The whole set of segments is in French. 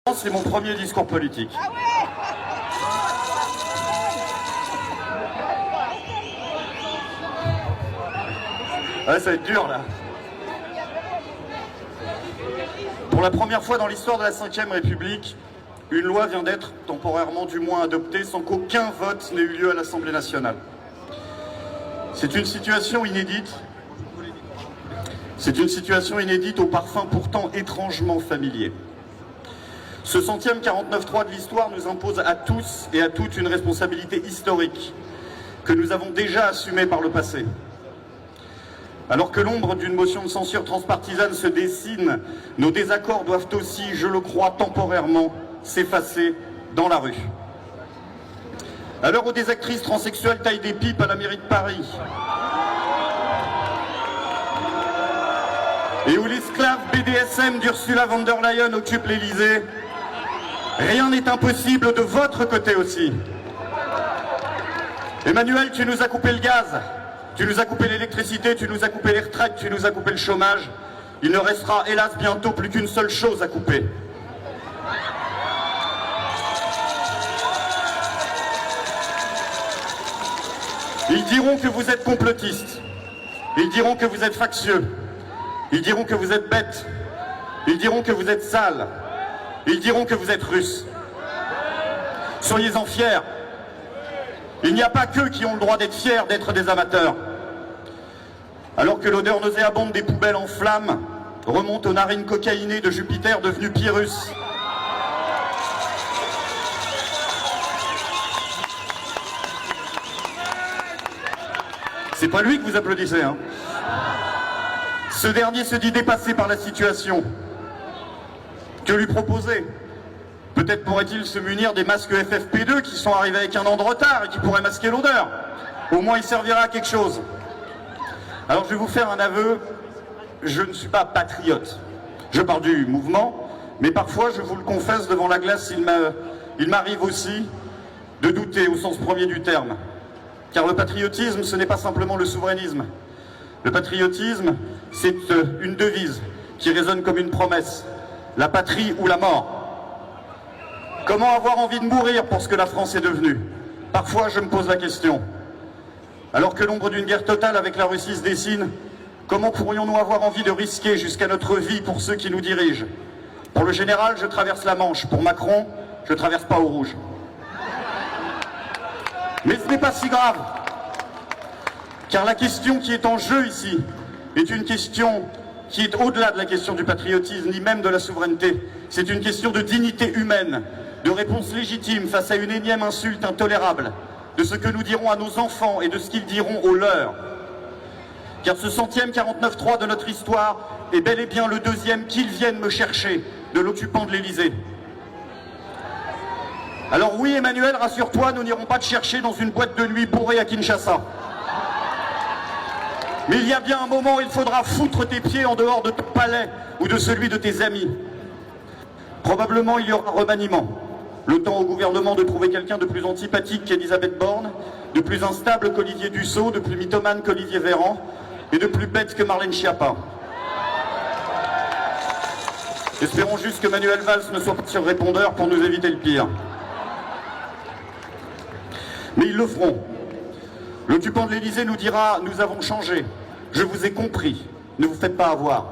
C'est mon premier discours politique. Ouais, ça va être dur là. Pour la première fois dans l'histoire de la Ve République, une loi vient d'être temporairement du moins adoptée sans qu'aucun vote n'ait eu lieu à l'Assemblée nationale. C'est une situation inédite. C'est une situation inédite au parfum pourtant étrangement familier. Ce 100e 49.3 de l'histoire nous impose à tous et à toutes une responsabilité historique que nous avons déjà assumée par le passé. Alors que l'ombre d'une motion de censure transpartisane se dessine, nos désaccords doivent aussi, je le crois, temporairement s'effacer dans la rue. À l'heure où des actrices transsexuelles taillent des pipes à la mairie de Paris, et où l'esclave BDSM d'Ursula von der Leyen occupe l'Élysée, rien n'est impossible de votre côté aussi. Emmanuel, tu nous as coupé le gaz, tu nous as coupé l'électricité, tu nous as coupé les retraites, tu nous as coupé le chômage. Il ne restera hélas bientôt plus qu'une seule chose à couper. Ils diront que vous êtes complotistes, ils diront que vous êtes factieux, ils diront que vous êtes bêtes, ils diront que vous êtes sales, ils diront que vous êtes russes. Soyez-en fiers. Il n'y a pas qu'eux qui ont le droit d'être fiers d'être des amateurs. Alors que l'odeur nauséabonde des poubelles en flammes remonte aux narines cocaïnées de Jupiter devenu Pyrrhus. C'est pas lui que vous applaudissez, hein. Ce dernier se dit dépassé par la situation. Que lui proposer? Peut-être pourrait-il se munir des masques FFP2 qui sont arrivés avec un an de retard et qui pourraient masquer l'odeur. Au moins il servira à quelque chose. Alors je vais vous faire un aveu, je ne suis pas patriote. Je parle du mouvement, mais parfois, je vous le confesse, devant la glace, il m'arrive aussi de douter au sens premier du terme. Car le patriotisme, ce n'est pas simplement le souverainisme. Le patriotisme, c'est une devise qui résonne comme une promesse. La patrie ou la mort. Comment avoir envie de mourir pour ce que la France est devenue? Parfois, je me pose la question. Alors que l'ombre d'une guerre totale avec la Russie se dessine, comment pourrions-nous avoir envie de risquer jusqu'à notre vie pour ceux qui nous dirigent? Pour le général, je traverse la Manche. Pour Macron, je ne traverse pas au rouge. Mais ce n'est pas si grave. Car la question qui est en jeu ici est une question qui est au-delà de la question du patriotisme, ni même de la souveraineté. C'est une question de dignité humaine, de réponse légitime face à une énième insulte intolérable, de ce que nous dirons à nos enfants et de ce qu'ils diront aux leurs. Car ce 100e 49.3 de notre histoire est bel et bien le deuxième qu'ils viennent me chercher de l'occupant de l'Élysée. Alors oui, Emmanuel, rassure-toi, nous n'irons pas te chercher dans une boîte de nuit bourrée à Kinshasa. Mais il y a bien un moment où il faudra foutre tes pieds en dehors de ton palais ou de celui de tes amis. Probablement il y aura remaniement. Le temps au gouvernement de trouver quelqu'un de plus antipathique qu'Elisabeth Borne, de plus instable qu'Olivier Dussault, de plus mythomane qu'Olivier Véran et de plus bête que Marlène Schiappa. Espérons juste que Manuel Valls ne soit pas sur répondeur pour nous éviter le pire. Mais ils le feront. L'occupant de l'Élysée nous dira « Nous avons changé, je vous ai compris, ne vous faites pas avoir ».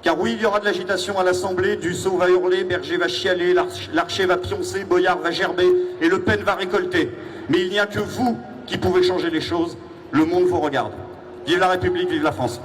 Car oui, il y aura de l'agitation à l'Assemblée, Dussault va hurler, Berger va chialer, Larcher va pioncer, Boyard va gerber et Le Pen va récolter. Mais il n'y a que vous qui pouvez changer les choses, le monde vous regarde. Vive la République, vive la France.